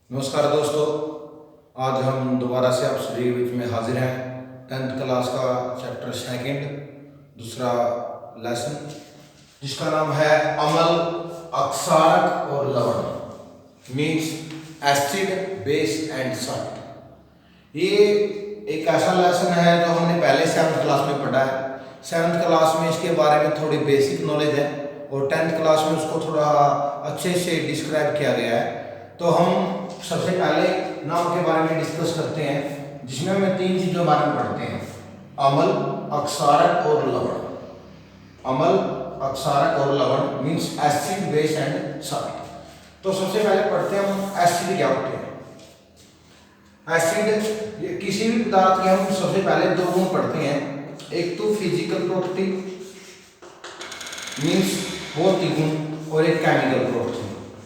नमस्कार दोस्तों, आज हम दोबारा से आप सभी के बीच में हाजिर हैं। 10th क्लास का चैप्टर सेकंड दूसरा लेसन, जिसका नाम है अम्ल, अक्षारक और लवण, means acid, base and salt. ये एक ऐसा लेसन है जो हमने पहले 7th क्लास में पढ़ा है। 7th क्लास में इसके बारे में थोड़ी बेसिक नॉलेज है और 10th क्लास में उसको थोड़ा अच्छे से डिस्क्राइब किया गया है। तो हम सबसे पहले नाम के बारे में डिस्कस करते हैं, जिसमें हमें 3 चीजों के बारे में पढ़ते हैं: अम्ल, अक्षारक और लवण। अम्ल, अक्षारक और लवण means acid, base and salt. तो सबसे पहले पढ़ते हैं हम एसिड क्या होते हैं। एसिड किसी भी पदार्थ के हम सबसे पहले 2 गुण पढ़ते हैं। एक तो फिजिकल प्रॉपर्टी मीन्स भौतिक गुण, और एक केमिकल प्रॉपर्टी,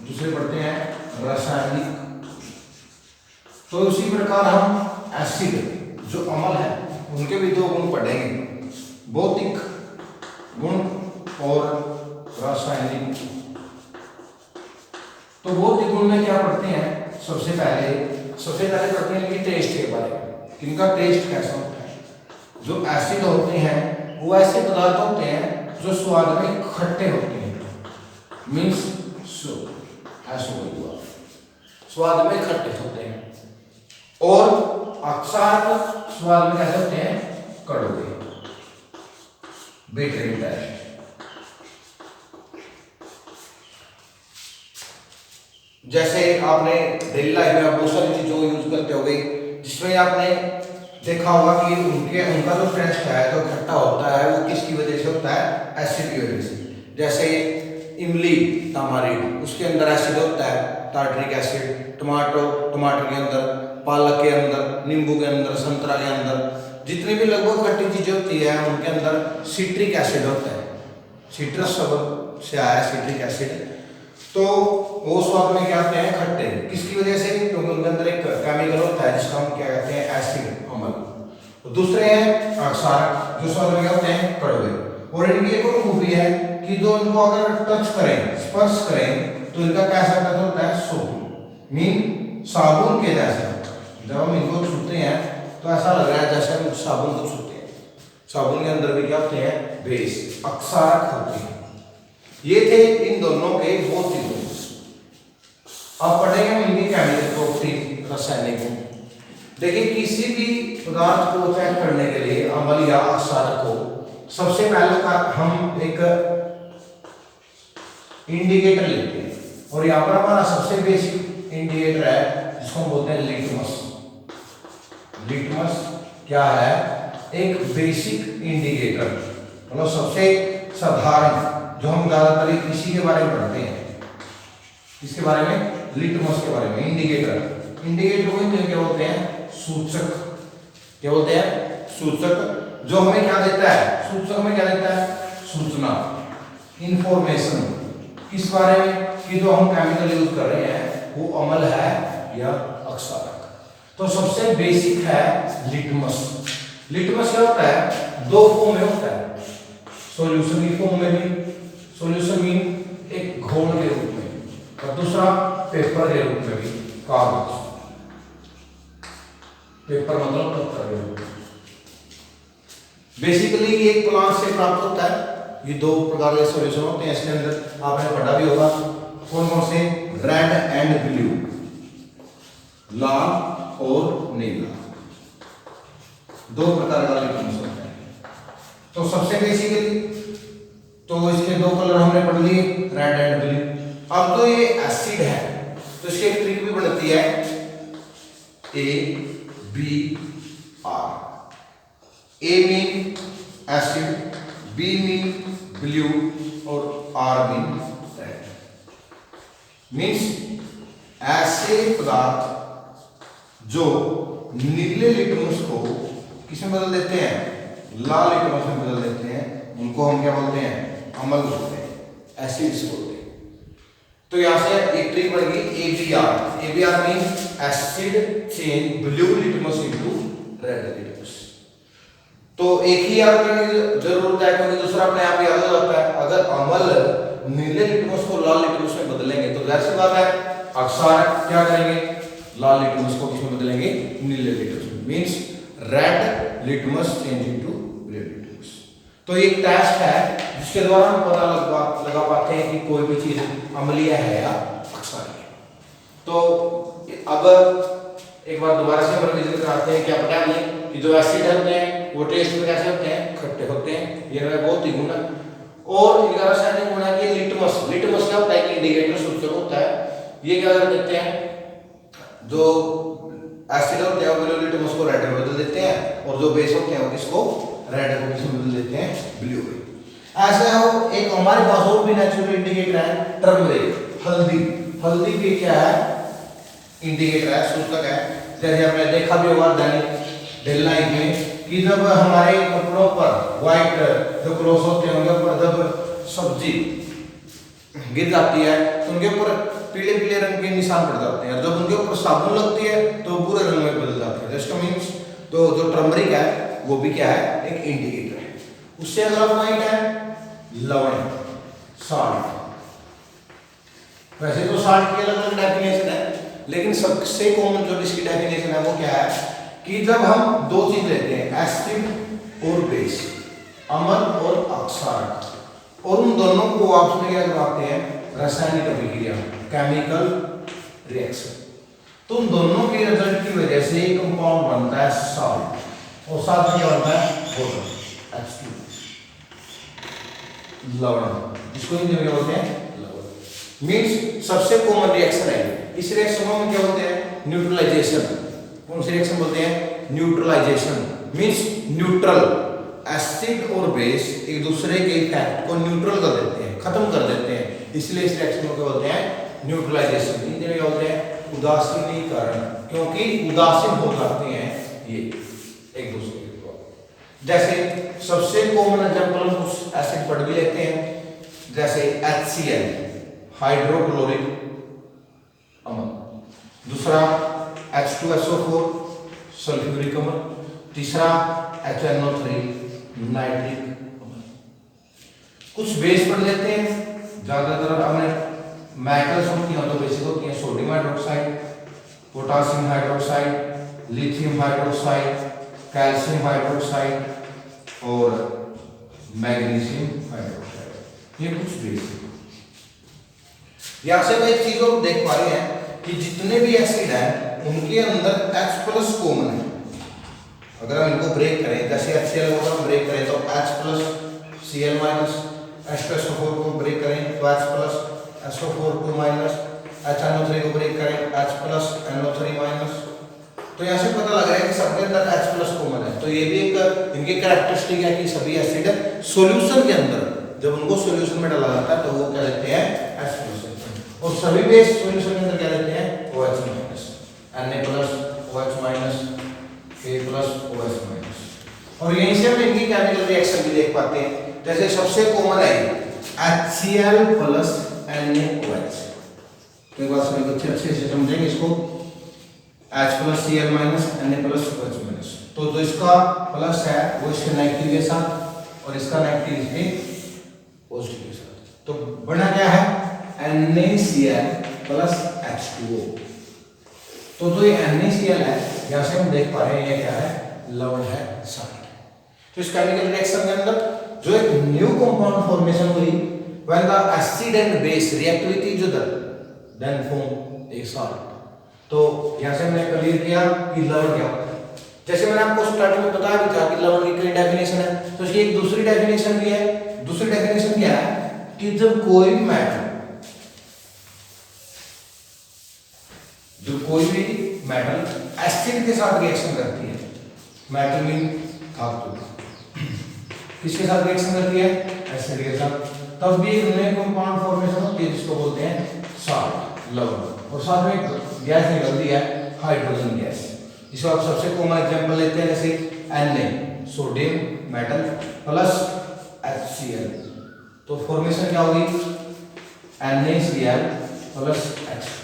दूसरे पढ़ते हैं रासायनिक। तो उसी प्रकार हम एसिड जो अम्ल है उनके भी 2 गुण पढ़ेंगे, भौतिक गुण और रासायनिक। तो भौतिक गुण में क्या पढ़ते हैं? सबसे पहले पढ़ते हैं कि टेस्ट के बारे में, किनका टेस्ट कैसा होता है। जो एसिड होते हैं वो ऐसे पदार्थ होते हैं जो स्वाद में खट्टे होते हैं, मीन्स स्वाद में खट्टे होते हैं। और अक्षारक स्वाद में कैसे होते हैं? कड़वे, बिटर टेस्ट। जैसे आपने डेली लाइफ में बहुत सारी चीजों यूज करते हो गई, जिसमें आपने देखा होगा कि उनका जो टेस्ट है जो खट्टा होता है वो किसकी वजह से होता है? एसिड की वजह से। जैसे इमली, तमारिंड, उसके अंदर एसिड होता है, टार्टरिक एसिड। टमाटर के अंदर, पालक के अंदर, नींबू के अंदर, संतरा के अंदर, जितनी भी लगभग खट्टी चीजें होती है उनके अंदर सिट्रिक एसिड होता है। सिट्रस शब्द से आया सिट्रिक एसिड। तो वो स्वाद में क्या होते हैं? खट्टे। किसकी वजह से? क्योंकि उनके अंदर एक केमिकल होता है जिसका हम क्या कहते हैं? एसिड, अम्ल। तो दूसरे हैं अक्षारक, जो स्वाद में क्या होते हैं? कड़वे। और इनकी एक और खूबी है कि जो इनको अगर टच करें, स्पर्श करें, तो इनका कैसा कलर होता है? सोप, मीन साबुन के जैसा। जब हम इनको छूते हैं तो ऐसा लग रहा है जैसे हम साबुन को छूते हैं। साबुन के अंदर भी क्या होते हैं? बेस, अक्षारक होते हैं। ये थे इन दोनों के भौतिक गुण। अब पढ़ेंगे हम इनकी केमिकल प्रॉपर्टी, रासायनिक गुण। देखिए, किसी भी पदार्थ को चेक करने के लिए, अम्ल या अक्षारक को, सबसे पहले हम एक इंडिकेटर लेते हैं। और यहाँ पर हमारा सबसे बेसिक इंडिकेटर है जिसको हम बोलते हैं लिटमस। लिटमस क्या है? एक बेसिक इंडिकेटर, मतलब सबसे साधारण, जो हम ज्यादातर इसी के बारे में पढ़ते हैं। इसके बारे में, लिटमस के बारे में। इंडिकेटर, इंडिकेटर को क्या बोलते हैं? सूचक। क्या बोलते हैं? सूचक। जो हमें क्या देता है? सूचक हमें क्या देता है? सूचना, इंफॉर्मेशन। किस बारे में? कि जो हम केमिकल यूज कर रहे हैं वो अम्ल है या अक्षारक। तो सबसे बेसिक है लिटमस। लिटमस क्या होता है? 2 फॉर्म में होता है, सॉल्यूशन की फॉर्म में भी, सॉल्यूशन मीन एक घोल के रूप में, और दूसरा पेपर के रूप में भी, कागज। पेपर मतलब पत्थर के रूप में। बेसिकली ये एक प्लांट से प्राप्त होता है। ये 2 प्रकार के सॉल्यूशन होते हैं इसके अंदर, आपने पढ़ा भी होगा। कौन कौन से? रेड एंड ब्लू, लाल और नीला, 2 प्रकार का लिटमस होता है। तो सबसे बेसिकली तो इसके 2 कलर हमने पढ़ लिए, रेड एंड ब्लू। अब तो ये एसिड है तो इसकी एक ट्रिक भी बनती है, ABR। A mean acid, B mean blue और R मीन रेड। मीन्स ऐसे पदार्थ जो नीले लिटमस को किसमें बदल देते हैं? लाल लिटमस में बदल देते हैं, उनको हम क्या बोलते हैं? अम्ल बोलते हैं, एसिड्स बोलते हैं। तो यहां से एक ट्रिक बन गई, ABR। ABR mean acid change blue litmus into red litmus. तो एक ही याद करने की जरूरत है, क्योंकि दूसरा अपने आप याद हो जाता है। अगर अम्ल नीले लिटमस को लाल लिटमस में बदलेंगे तो जाहिर सी बात है अक्षारक क्या करेंगे? लाल लिटमस को किसमें बदलेंगे, नीले लिटमस में, means red litmus change into grey litmus. तो एक टेस्ट है जिसके द्वारा हम पता लगा पाते हैं कि कोई भी चीज अम्लीय है या क्षारीय। तो अब एक बार दोबारा से हम रिवीजन कराते हैं। क्या पता है कि जो एसिड होते हैं वो टेस्ट में कैसे होते हैं, खट्टे होते हैं, ये बहुत ही गुण। और इनका रासायनिक गुण है कि लिटमस, लिटमस क्या होता है कि इंडिकेटर सूचक होता है। ये क्या कर देते हैं, जो एसिड होते हैं वो लिटमस को रेड में बदल देते हैं, और जो बेस होते हैं वो किसको, रेड को किसमें बदल देते हैं, ब्लू में। ऐसे हो एक हमारे पास और भी नेचुरल इंडिकेटर है टर्मरिक, हल्दी। हल्दी भी क्या है, इंडिकेटर है, सूचक है। जैसे आपने देखा भी होगा दैनिक डेली लाइफ में कि जब हमारे कपड़ों पर व्हाइट जो क्लॉथ होते हैं उनके ऊपर जब सब्जी गिर जाती है तो उनके ऊपर पीले पीले रंग के निशान पड़ जाते हैं, और जब उनके ऊपर साबुन लगती है तो भूरे रंग में बदल जाते हैं। जिसका मीन्स तो जो टर्मरिक है वो भी क्या है, एक इंडिकेटर है। उससे अगला पॉइंट है लवण, साल्ट। वैसे तो साल्ट की अलग अलग डेफिनेशन है, लेकिन सबसे कॉमन जो इसकी डेफिनेशन है वो क्या है कि जब हम दो चीज लेते हैं, एसिड और बेस, अम्ल और अक्षारक, और उन दोनों को आपस में क्या करवाते हैं, रासायनिक अभिक्रिया, केमिकल रिएक्शन, तो उन दोनों के रिजल्ट की वजह से एक कंपाउंड बनता है सॉल्ट, और साथ में क्या बनता है, वाटर, H2, लवण, जिसको हिंदी में क्या बोलते हैं, लवण। मींस सबसे कॉमन रिएक्शन है। इस रिएक्शन में क्या बोलते हैं, न्यूट्रलाइजेशन। कौन सी रिएक्शन बोलते हैं, न्यूट्रलाइजेशन। मींस न्यूट्रल, एसिड और बेस एक दूसरे के इफेक्ट को न्यूट्रल कर देते हैं, खत्म कर देते हैं, इसलिए इस रिएक्शन को क्या बोलते हैं, न्यूट्रलाइजेशन। हिंदी में क्या बोलते हैं, उदासीनीकरण, क्योंकि उदासीन हो जाते हैं ये एक दूसरे को। जैसे सबसे कॉमन एग्जांपल हम उस एसिड पर भी लेते हैं, जैसे HCl, हाइड्रोक्लोरिक अम्ल, दूसरा H2SO4, सल्फ्यूरिक अम्ल, तीसरा HNO3, नाइट्रिक अम्ल। कुछ बेस पर लेते हैं, ज्यादातर हमने मेटल्स होती हैं तो बेसिक होती हैं, sodium hydroxide, potassium hydroxide, lithium hydroxide, calcium hydroxide और मैग्नीशियम हाइड्रोक्साइड, ये कुछ बेस है। यहां से हम एक चीज और देख पा रहे हैं कि जितने भी एसिड हैं उनके अंदर H+ कॉमन है। अगर हम इनको ब्रेक करें, जैसे HCl को हम ब्रेक करें तो H+Cl-, H2SO4 को ब्रेक करें तो H+SO4 HNO3 को ब्रेक करें H+NO3-। तो यहाँ से पता लग रहा है कि सबके अंदर H+ कॉमन है। तो ये भी एक इनकी कैरेक्टरिस्टिक है कि सभी एसिड सॉल्यूशन के अंदर जब उनको सॉल्यूशन में डाला जाता है तो वो क्या लेते हैं, H+, और सभी बेस सॉल्यूशन के अंदर क्या लेते हैं, OH-, Na+, OH-, K+, OH-। और यहीं से हम इनकी केमिकल रिएक्शन भी देख पाते हैं। जैसे सबसे कॉमन है HCl + NaOH। तो एक बार सभी अच्छे से समझेंगे इसको, H+Cl- Na+OH-। तो जो इसका प्लस है वो इसके नेगेटिव के साथ और इसका नेगेटिव इसके पॉजिटिव के साथ, तो बना क्या है, NaCl + H2O। तो जो ये NaCl है, यहां से हम देख पा रहे हैं ये क्या है, लवण है, साल्ट। तो इस केमिकल रिएक्शन के अंदर जो एक न्यू कंपाउंड फॉर्मेशन हुई, when the acid and base react with each other than form A salt. तो यहां से हमने क्लियर किया कि लवण क्या होता है। जैसे मैंने आपको स्टार्टिंग में बताया भी था कि लवण की कई डेफिनेशन है, तो इसकी एक दूसरी डेफिनेशन भी है। दूसरी डेफिनेशन क्या है कि जब कोई भी मेटल, एसिड के साथ रिएक्शन करती है, मेटल मीन धातु, किसके साथ रिएक्शन करती है, एसिड के साथ, तब भी एक नए कंपाउंड फॉर्मेशन होती है जिसको बोलते हैं सॉल्ट, लवण। और साथ में गैस निकलती है, हाइड्रोजन गैस। इसको आप सबसे कॉमन एग्जांपल लेते हैं, जैसे Na, sodium metal plus HCl, तो फॉर्मेशन क्या होगी, NaCl + H2।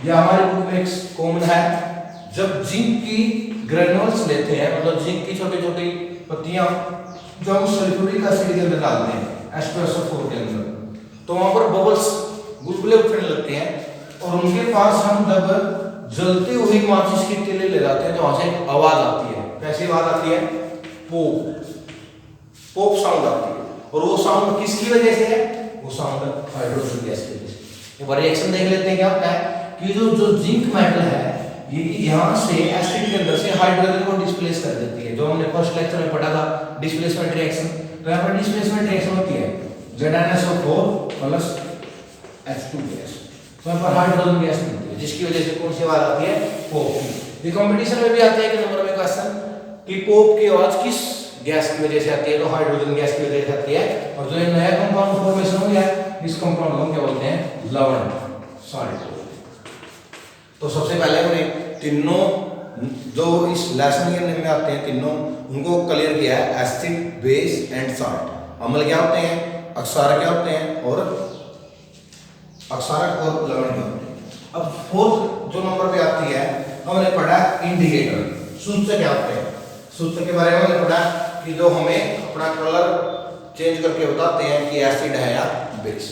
यह हमारे बुक में कॉमन है। जब जिंक की ग्रेन्यूल्स लेते हैं, मतलब जिंक की छोटी छोटी पत्तियां जो हम सल्फ्यूरिक एसिड के अंदर डालते हैं H2SO4 के अंदर, तो वहां पर बबल्स, बुलबुले उठने लगते हैं। और उनके पास हम जब जलती हुई माचिस की तीली ले जाते हैं तो वहां से एक आवाज आती है। कैसी आवाज आती है? पोप, पोप साउंड आती है। और वो साउंड किसकी वजह से है? वो साउंड हाइड्रोजन गैस की वजह से। एक बार रिएक्शन देख लेते हैं क्या होता है कि जो जिंक मेटल है ये यहाँ से एसिड के अंदर से हाइड्रोजन को डिस्प्लेस कर देती है, जो हमने फर्स्ट लेक्चर में पढ़ा था डिस्प्लेसमेंट रिएक्शन। तो यहाँ पर डिस्प्लेसमेंट रिएक्शन होती है ZnSO4 प्लस H2 गैस, तो यहाँ पर हाइड्रोजन गैस मिलती है, जिसकी वजह से कौन सी आवाज आती है? पोप की। ये कंपटीशन में भी आते हैं कि नंबर में क्वेश्चन कि पोप की आवाज किस गैस की वजह से आती है? तो हाइड्रोजन गैस की वजह से आती है। और जो ये नया कंपाउंड फॉर्मेशन हो गया इस कंपाउंड को क्या बोलते हैं? लवण, सॉल्ट। तो सबसे पहले हमने तीनों जो इस लेसन के अंदर में आते हैं तीनों उनको क्लियर किया है, एसिड, बेस एंड सॉल्ट। अम्ल क्या होते हैं, अक्षारक क्या होते हैं और अक्षारक और लवण क्या होते हैं। अब फोर्थ जो नंबर पे आती है हमने पढ़ा इंडिकेटर, सूचक क्या होते हैं। सूचक के बारे में हमने पढ़ा कि जो हमें अपना कलर चेंज करके बताते हैं कि एसिड है या बेस।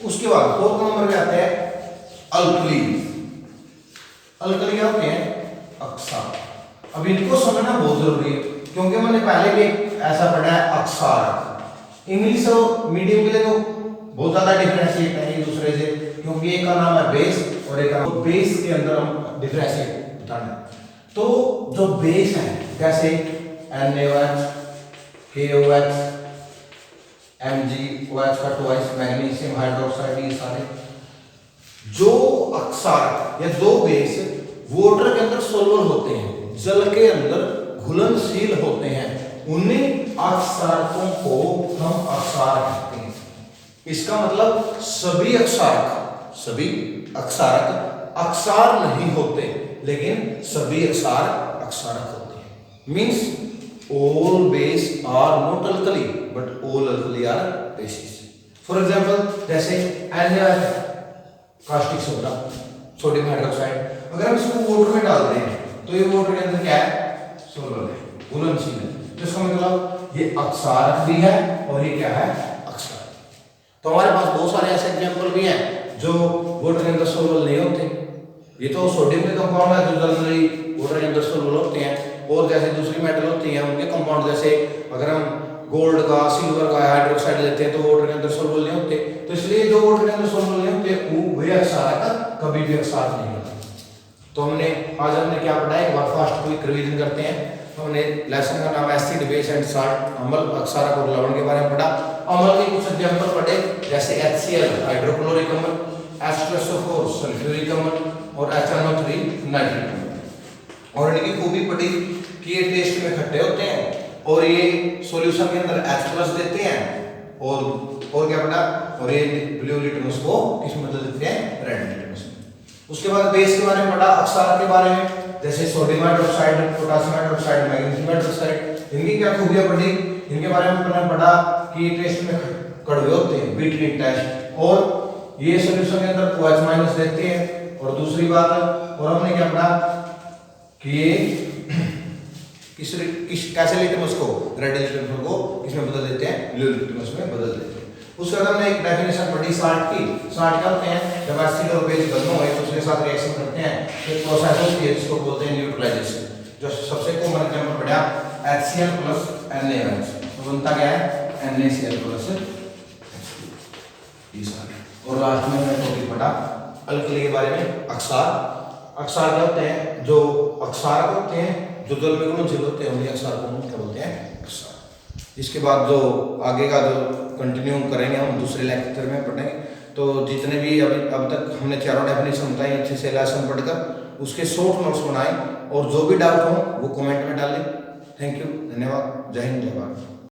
उसके बाद फोर्थ नंबर पे आते हैं अल्कली। अल्कली क्या होते हैं? अक्षार। अब इनको समझना बहुत जरूरी है क्योंकि मैंने पहले भी ऐसा पढ़ा है अक्षारक। इंग्लिश और मीडियम के लिए तो बहुत ज्यादा डिफरेंशिएट है एक दूसरे से, क्योंकि एक का नाम है बेस और एक का नाम बेस के अंदर हम डिफरेंशिएट बताना। तो जो बेस है कैसे NaOH, KOH, MgOH का ट्वाइस, मैग्नीशियम हाइड्रोक्साइड, ये सारे जो अक्षारक या जो बेस वाटर के अंदर सोलबल होते हैं, जल के अंदर घुलनशील होते हैं, उन्हीं अक्षारकों को हम अक्षार कहते हैं। इसका मतलब सभी अक्षारक अक्षार नहीं होते, लेकिन सभी अक्षार अक्षारक होते हैं। Means all base are not alkali but all alkali are bases. For example जैसे NaOH caustic soda, sodium hydroxide, अगर हम इसको वाटर में डालते हैं तो ये वाटर के अंदर क्या है? सोलबल है, घुलनशील है। तो इसका मतलब ये अक्षारक भी है और ये क्या है? अक्षार। तो हमारे पास बहुत सारे ऐसे एग्जांपल भी हैं जो वाटर के अंदर सोलबल नहीं होते। ये तो सोडियम के कंपाउंड है जो जनरली वाटर के अंदर सोलबल होते हैं, और जैसे दूसरी मेटल होती हैं उनके कंपाउंड, जैसे अगर हम गोल्ड का, सिल्वर का हाइड्रोक्साइड लेते हैं तो वाटर के अंदर सोलबल नहीं होते। तो इसलिए जो वाटर के अंदर सोलबल नहीं होते वे अक्षारक कभी भी अक्षार नहीं होते। तो हमने क्या पढ़ा है, एक बार फास्ट क्विक रिवीजन करते हैं। हमने लेसन का नाम एसिड, बेस एंड सॉल्ट, अम्ल, अक्षारक और लवण के बारे में पढ़ा। अम्ल के कुछ एग्जांपल पढ़े जैसे HCl हाइड्रोक्लोरिक अम्ल, H2SO4 सल्फ्यूरिक अम्ल और HNO3 नाइट्रिक अम्ल। और इनकी खूबी पढ़ी कि ये टेस्ट में खट्टे होते हैं और ये सॉल्यूशन के अंदर H+ देते हैं, और क्या पढ़ा, और ये ब्लू लिटमस को किस में बदल देते हैं? रेड लिटमस में। उसके बाद बेस के बारे में पढ़ा, अक्षारक के बारे में जैसे sodium hydroxide, potassium hydroxide, magnesium hydroxide, इनकी क्या खूबियां पढ़ी, इनके बारे में पढ़ा कि टेस्ट में कड़वे होते हैं, बिटरीन टेस्ट, और ये सॉल्यूशन के अंदर OH- देते हैं। और दूसरी बात, और हमने क्या पढ़ा कि ये कैसे लिटमस को, रेड लिटमस को किसमें बदल देते हैं? ब्लू लिटमस में बदल देते हैं। उसके बाद हमने एक डेफिनेशन पढ़ी साल्ट की। साल्ट क्या होते हैं? जब एसिड और बेस दोनों एक दूसरे के साथ रिएक्शन करते हैं तो एक प्रोसेस होती है जिसको बोलते हैं न्यूट्रलाइजेशन। जो सबसे कॉमन एग्जांपल पढ़ा HCl प्लस NaOH, तो बनता क्या है? NaCl प्लस ये सारे। और लास्ट में हमने टॉपिक पढ़ा अल्कली के बारे में, अक्षार। अक्षार क्या होते हैं? जो अक्षारक होते हैं जो जल में घुलनशील होते हैं उन्हीं अक्षारकों को क्या बोलते हैं? अक्षार। इसके बाद जो आगे का जो कंटिन्यू करेंगे हम दूसरे लेक्चर में पढ़ेंगे। तो जितने भी अब तक हमने चारों डेफिनेशन बताई अच्छे से लेसन पढ़कर उसके शॉर्ट नोट्स बनाए, और जो भी डाउट हो वो कमेंट में डालें। थैंक यू, धन्यवाद, जय हिंद, जय भारत।